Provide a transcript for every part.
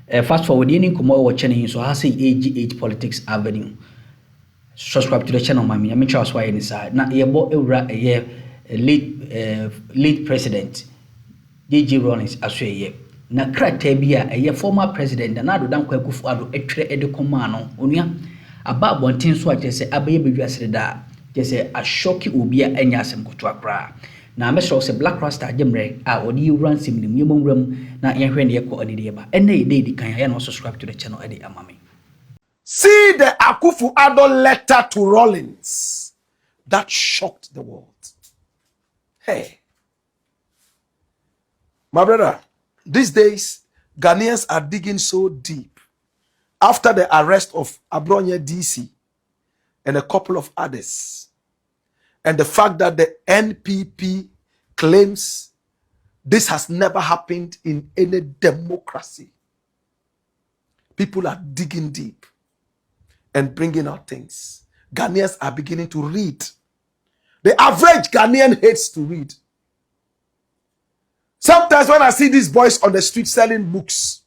Fast forward, any come over channel, so I say AGH Politics Avenue. Subscribe to the channel, my me. Charles Why inside. Now, you bought a year late president, J.G. Rawlings, as ye. Na krata bia a former president na Addo Dan Kwaku Addo etwere edekoma no onua aba bonten so ate se abaye bedwasere da je se ashoki obi a anya asem koto akra na mesro se Black Rasta Jemre a odi yuran simnim yemomram na yehwe ne yekọ anide ba enne ye dey kan ya no subscribe to the channel edi amame. See the Akufo Addo letter to Rawlings that shocked the world. Hey, my brother, these days, Ghanaians are digging so deep after the arrest of Abronye DC and a couple of others, and the fact that the NPP claims this has never happened in any democracy. People are digging deep and bringing out things. Ghanaians are beginning to read. The average Ghanaian hates to read. Sometimes when I see these boys on the street selling books,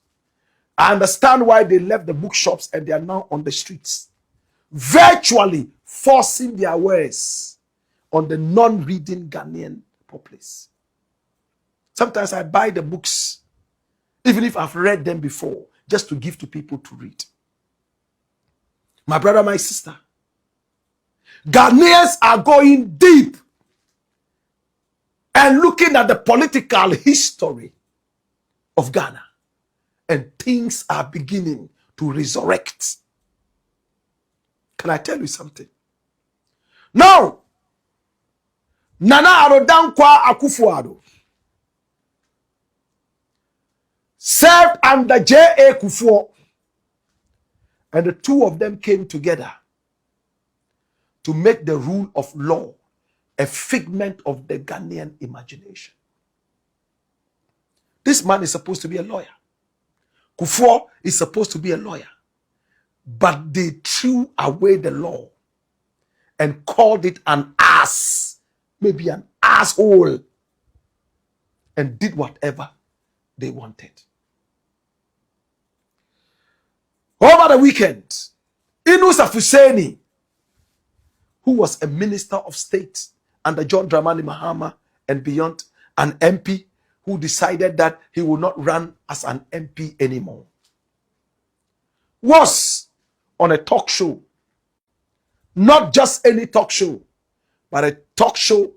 I understand why they left the bookshops and they are now on the streets, virtually forcing their wares on the non-reading Ghanaian populace. Sometimes I buy the books, even if I've read them before, just to give to people to read. My brother, my sister, Ghanaians are going deep and looking at the political history of Ghana, and things are beginning to resurrect. Can I tell you something? Now, Nana Addo Dankwa Akufo Addo served under J.A. Kufuor, and the two of them came together to make the rule of law a figment of the Ghanaian imagination. This man is supposed to be a lawyer. Kufuor is supposed to be a lawyer. But they threw away the law and called it an ass, maybe an asshole, and did whatever they wanted. Over the weekend, Inusa Fuseni, who was a minister of state under John Dramani Mahama and beyond, an MP who decided that he would not run as an MP anymore, was on a talk show. Not just any talk show, but a talk show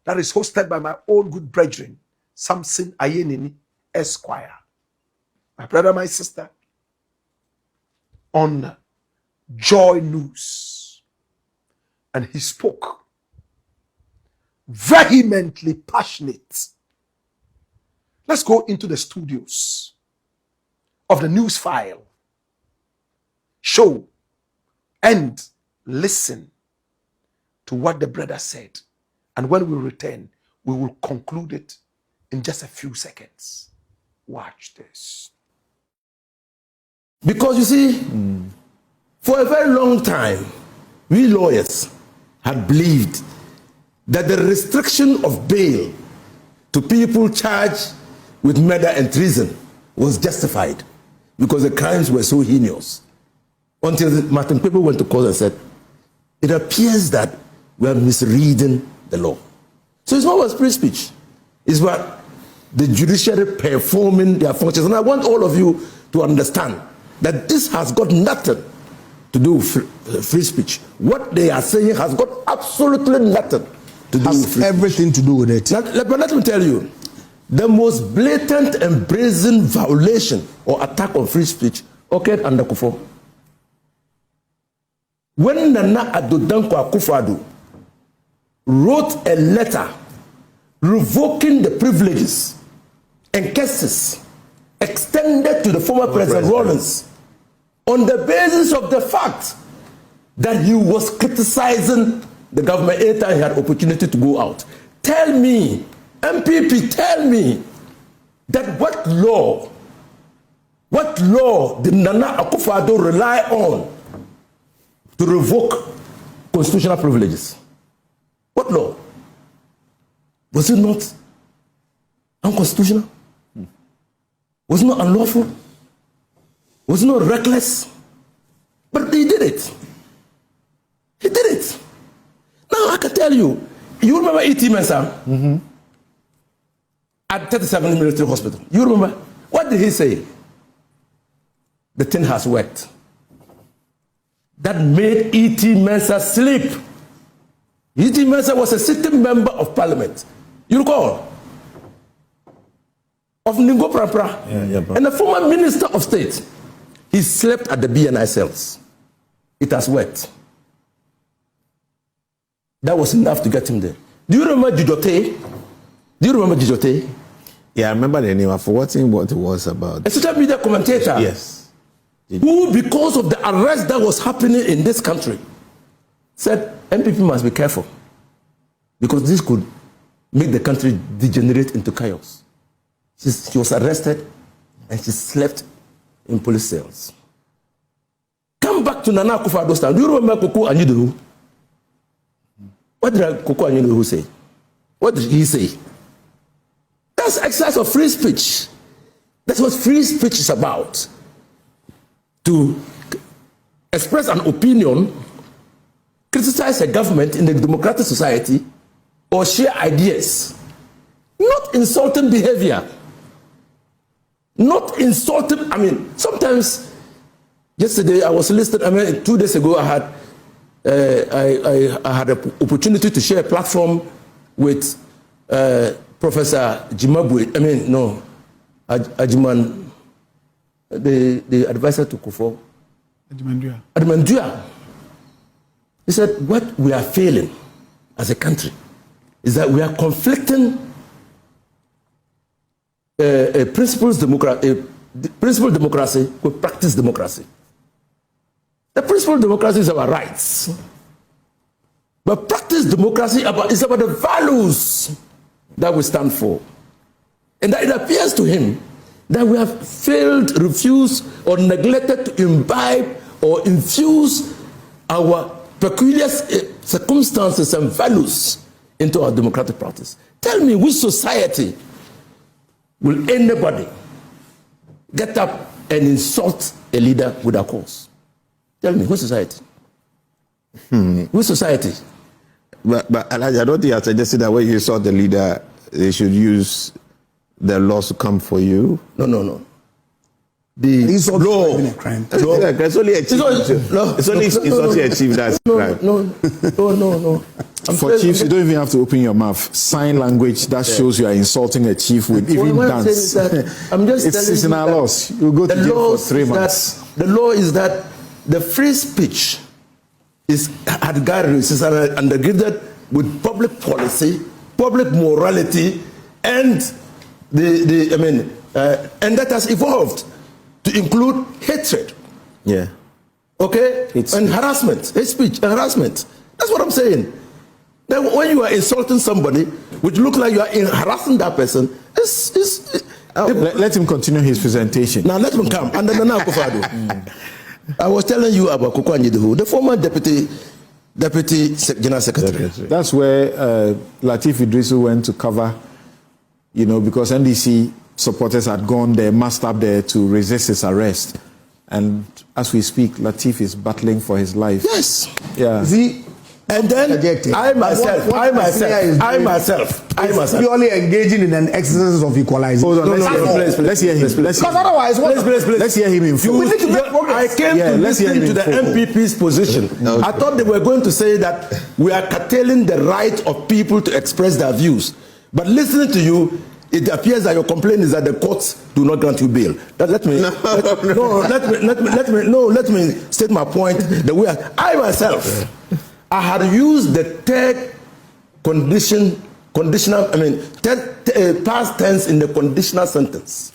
that is hosted by my own good brethren, Samson Ayenini Esquire. My brother, my sister, on Joy News. And he spoke vehemently passionate. Let's go into the studios of the News File show and listen to what the brother said. And when we return, we will conclude it in just a few seconds. Watch this. Because you see, for a very long time, we lawyers had believed that the restriction of bail to people charged with murder and treason was justified because the crimes were so heinous. Until Martin People went to court and said, it appears that we are misreading the law. So it's not about free speech. It's about the judiciary performing their functions. And I want all of you to understand that this has got nothing to do with free speech. What they are saying has got absolutely nothing to do with free everything speech. To do with it. But let me tell you, the most blatant and brazen violation or attack on free speech occurred under Kufuor. When Nana Addo Dankwa Akufo Addo wrote a letter revoking the privileges and cases extended to the former President Rawlings on the basis of the fact that he was criticizing the government anytime he had opportunity to go out. Tell me, MPP, tell me that what law did Nana Akufo Addo rely on to revoke constitutional privileges? What law? Was it not unconstitutional? Was it not unlawful? Was not reckless, but he did it. He did it. Now I can tell you, you remember E.T. Mensah? At 37 Military Hospital. You remember? What did he say? The thing has worked. That made E.T. Mensah sleep. E.T. Mensah was a sitting member of parliament. You recall? Of Ningo Prapra. And a former minister of state. He slept at the BNI cells. It has worked. That was enough to get him there. Do you remember Jijote? Do you remember Jijote? Yeah, I remember the name. I've forgotten what it was about. A social media commentator. Yes. Who, because of the arrest that was happening in this country, said MPP must be careful because this could make the country degenerate into chaos. She was arrested and she slept in police cells. Come back to Nana Akufo-Addo's time. Do you remember Koko Anyidowu? What did Koko Anyidowu say? What did he say? That's exercise of free speech. That's what free speech is about. To express an opinion, criticize a government in a democratic society, or share ideas. Not insulting behavior. Not insulting, sometimes, yesterday I was listening, 2 days ago I had an opportunity to share a platform with Professor Jimabwe, Ajiman, the advisor to Kufo. Adimandua. He said, what we are failing as a country is that we are conflicting principle democracy with practice democracy. The principle democracy is our rights. But practice democracy is about the values that we stand for. And that it appears to him that we have failed, refused, or neglected to imbibe or infuse our peculiar circumstances and values into our democratic practice. Tell me, which society will anybody get up and insult a leader with a cause? Tell me, which society? Which society? But Elijah, I don't think I suggested that when you saw the leader, they should use the laws to come for you. No. The law. It's only a chief. It's only a chief that's crime. No. For chiefs, you don't even have to open your mouth. Sign language that shows you are insulting a chief with even dance. I'm just it's in our laws. You go to jail for 3 months. The law is that the free speech is undergirded with public policy, public morality, and and that has evolved to include hatred. Yeah. Okay? And harassment, hate speech, and harassment. That's what I'm saying. Then when you are insulting somebody, which look like you are harassing that person, let him continue his presentation. Now let him come. And then Nana Akufo-Addo. I was telling you about Koko Anyidowu, the former deputy general secretary. That's where Lateef Idrisu went to cover, because NDC supporters had gone there, massed up there to resist his arrest. And as we speak, Lateef is battling for his life. Yes. Yeah. And then I myself, purely engaging in an exercise of equalization. Hold on, let's hear him. Because otherwise, let's hear him in full. We need to make progress. I came to listen to the MPP's position. Okay. I thought they were going to say that we are curtailing the right of people to express their views. But listening to you, it appears that your complaint is that the courts do not grant you bail. Let me state my point. The way I myself, I had used the third past tense in the conditional sentence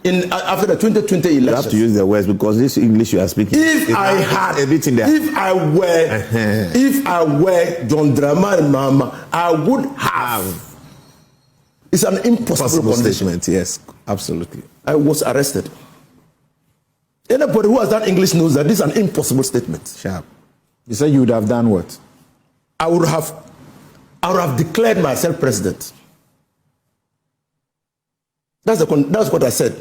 after the 2020 election. You have to use the words because this English you are speaking. If I were John Dramani Mahama, I would have. It's an impossible statement. Yes, absolutely. I was arrested. Anybody who has done English knows that this is an impossible statement. Sharp. You said you would have done what? I would have declared myself president. That's what I said.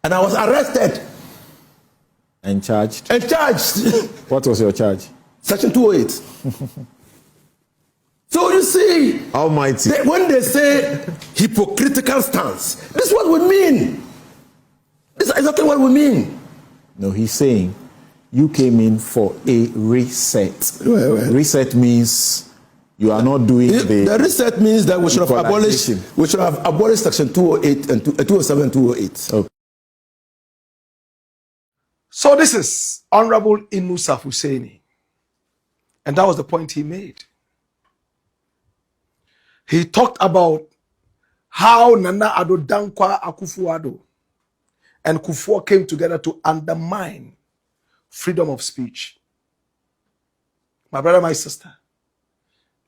And I was arrested. And charged? And charged. What was your charge? Section 208. So you see, Almighty. when they say hypocritical stance, this is what we mean. This is exactly what we mean. No, he's saying you came in for a reset. Well. Reset means you are not doing The reset means that we should have abolished Section 208 and 207, 208. Okay. So this is Honorable Inusa Husseini. And that was the point he made. He talked about how Nana Addo Dankwa Akufo-Addo and Kufuor came together to undermine freedom of speech. My brother, my sister.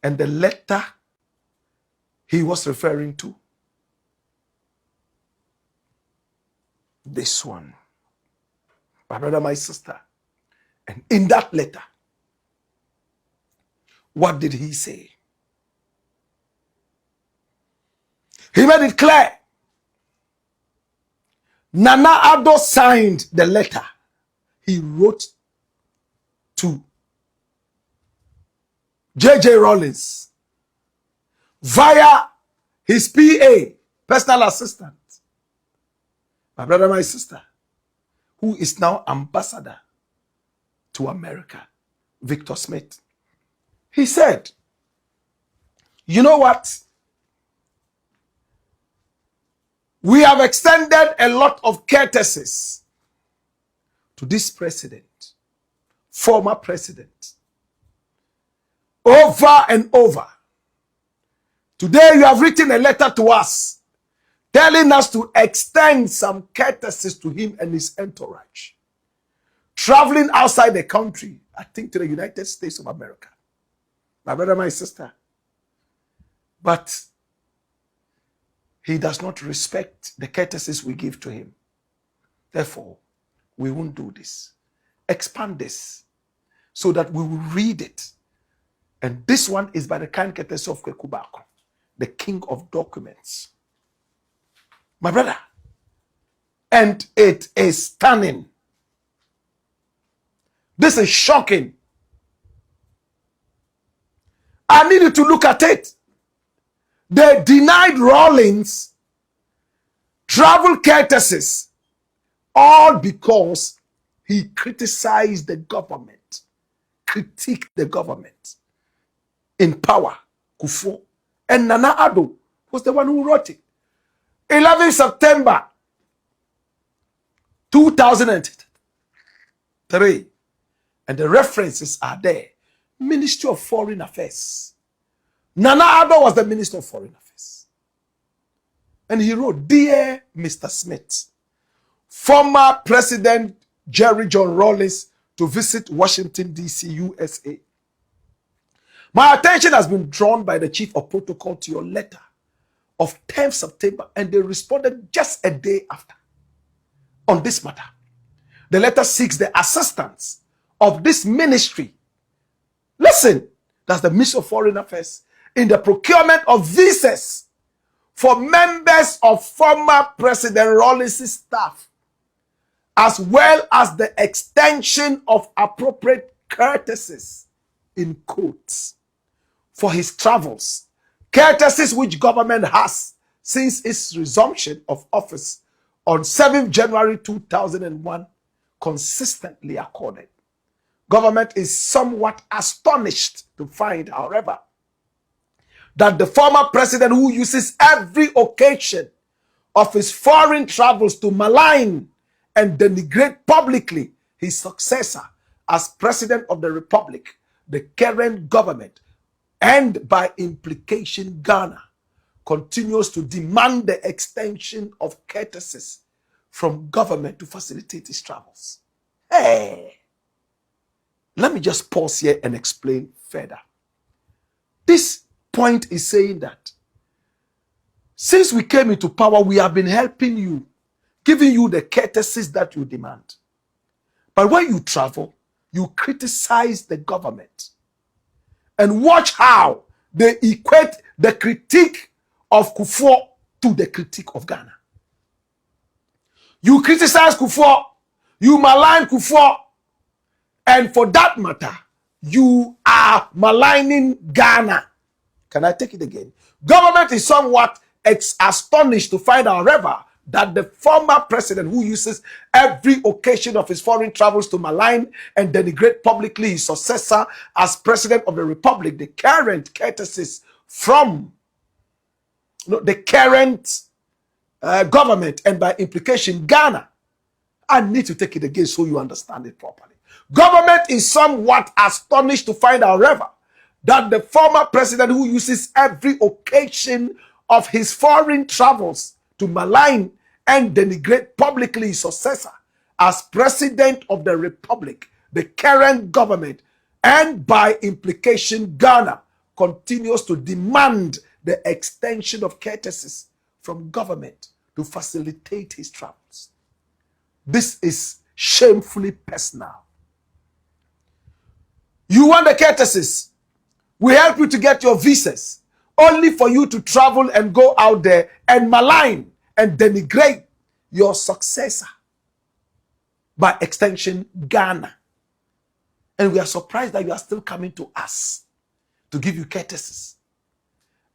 And the letter he was referring to, this one. My brother, my sister. And in that letter, what did he say? He made it clear. Nana Addo signed the letter he wrote to J.J. Rawlings via his PA, personal assistant, my brother, my sister, who is now ambassador to America, Victor Smith. He said, you know what? We have extended a lot of courtesies to this president, former president, over and over. Today you have written a letter to us telling us to extend some courtesies to him and his entourage, traveling outside the country, I think to the United States of America. My brother, my sister. But he does not respect the courtesies we give to him. Therefore, we won't do this. Expand this so that we will read it. And this one is by the kind courtesy of Kwekubako, the king of documents. My brother. And it is stunning. This is shocking. I need you to look at it. They denied Rawlings travel courtesies, all because he criticized the government, critiqued the government in power, Kufuor. And Nana Addo was the one who wrote it. 11 September 2003. And the references are there. Ministry of Foreign Affairs. Nana Addo was the Minister of Foreign Affairs. And he wrote, Dear Mr. Smith, former President Jerry John Rawlings to visit Washington, D.C., USA. My attention has been drawn by the Chief of Protocol to your letter of 10th September, and they responded just a day after on this matter. The letter seeks the assistance of this ministry. Listen, that's the Ministry of Foreign Affairs, in the procurement of visas for members of former President Rawlings' staff, as well as the extension of appropriate courtesies, in quotes, for his travels, courtesies which government has since its resumption of office on 7th January 2001 consistently accorded. Government is somewhat astonished to find, however, that the former president, who uses every occasion of his foreign travels to malign and denigrate publicly his successor as president of the republic, the current government, and by implication Ghana, continues to demand the extension of courtesies from government to facilitate his travels. Hey, let me just pause here and explain further. This point is saying that since we came into power, we have been helping you, giving you the courtesies that you demand. But when you travel, you criticize the government. And watch how they equate the critique of Kufuor to the critique of Ghana. You criticize Kufuor, You malign Kufuor. And for that matter, you are maligning Ghana. Can I take it again? Government is somewhat astonished to find, however, that the former president, who uses every occasion of his foreign travels to malign and denigrate publicly his successor as president of the republic, the current courtesies from the current government, and by implication Ghana. I need to take it again so you understand it properly. Government is somewhat astonished to find, however, that the former president, who uses every occasion of his foreign travels to malign and denigrate publicly his successor as president of the republic, the current government, and by implication Ghana, continues to demand the extension of courtesies from government to facilitate his travels. This is shamefully personal. You want the courtesies? We help you to get your visas, only for you to travel and go out there and malign and denigrate your successor, by extension Ghana. And we are surprised that you are still coming to us to give you courtesies.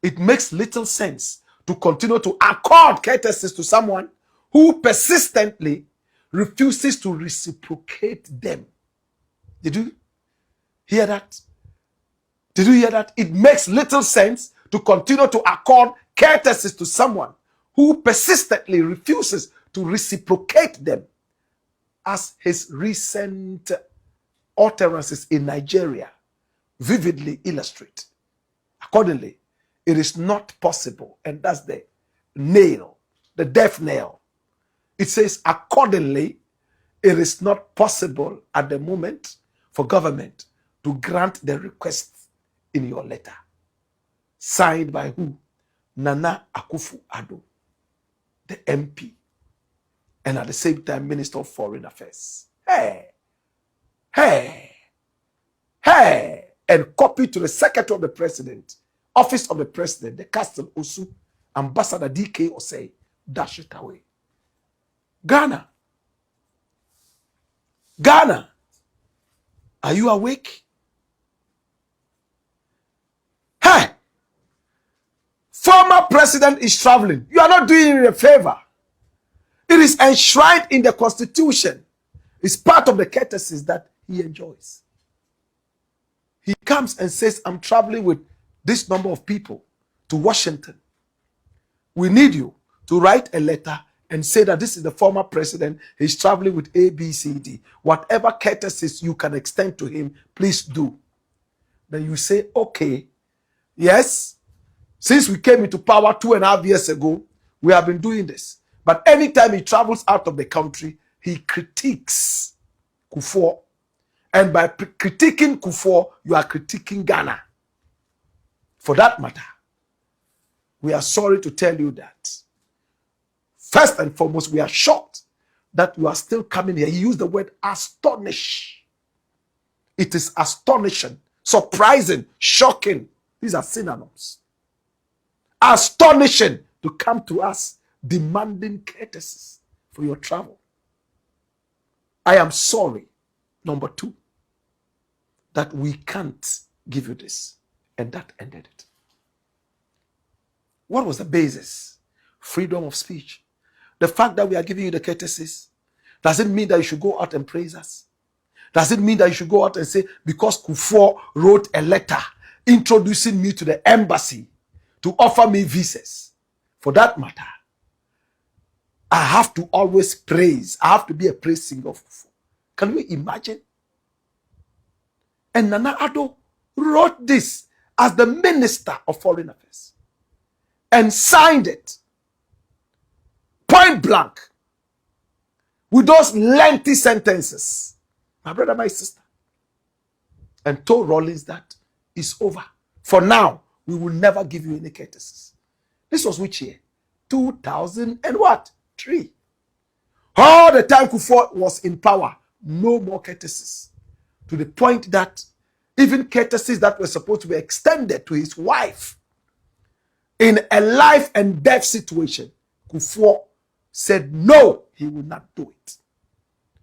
It makes little sense to continue to accord courtesies to someone who persistently refuses to reciprocate them. Did you hear that? Did you hear that? It makes little sense to continue to accord courtesies to someone who persistently refuses to reciprocate them, as his recent utterances in Nigeria vividly illustrate. Accordingly, it is not possible, and that's the nail, the death nail. It says, accordingly, it is not possible at the moment for government to grant the request in your letter. Signed by who? Nana Akufo-Addo, the MP, and at the same time, Minister of Foreign Affairs. And copy to the Secretary of the President, Office of the President, the Castle Osu, Ambassador DK Osei, dash it away. Ghana, are you awake? Former president is traveling. You are not doing him a favor. It is enshrined in the Constitution. It's part of the courtesies that he enjoys. He comes and says, I'm traveling with this number of people to Washington. We need you to write a letter and say that this is the former president. He's traveling with A, B, C, D. Whatever courtesies you can extend to him, please do. Then you say, okay, yes, since we came into power 2.5 years ago, we have been doing this. But anytime he travels out of the country, he critiques Kufuor. And by critiquing Kufuor, you are critiquing Ghana. For that matter, we are sorry to tell you that. First and foremost, we are shocked that you are still coming here. He used the word astonish. It is astonishing, surprising, shocking. These are synonyms. Astonishing to come to us demanding courtesies for your travel. I am sorry, number 2, that we can't give you this. And that ended it. What was the basis? Freedom of speech. The fact that we are giving you the courtesies, does it mean that you should go out and praise us? Does it mean that you should go out and say, because Kufuor wrote a letter introducing me to the embassy to offer me visas? For that matter, I have to always praise. I have to be a praise singer of Kufuor. Can we imagine? And Nana Addo wrote this as the Minister of Foreign Affairs and signed it point blank with those lengthy sentences, my brother, my sister, and told Rawlings that it's over. For now, we will never give you any courtesies. This was which year? 2003. All the time Kufuor was in power, no more courtesies. To the point that even courtesies that were supposed to be extended to his wife in a life and death situation, Kufuor said no, he will not do it.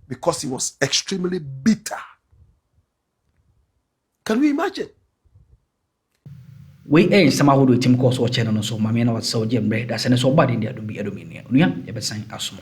because he was extremely bitter. Can we imagine? We ain't some who do team course or channel so mammy and what so Jim bread as an so bad in the Adobe Adominium. Yeah, ever sang asmo.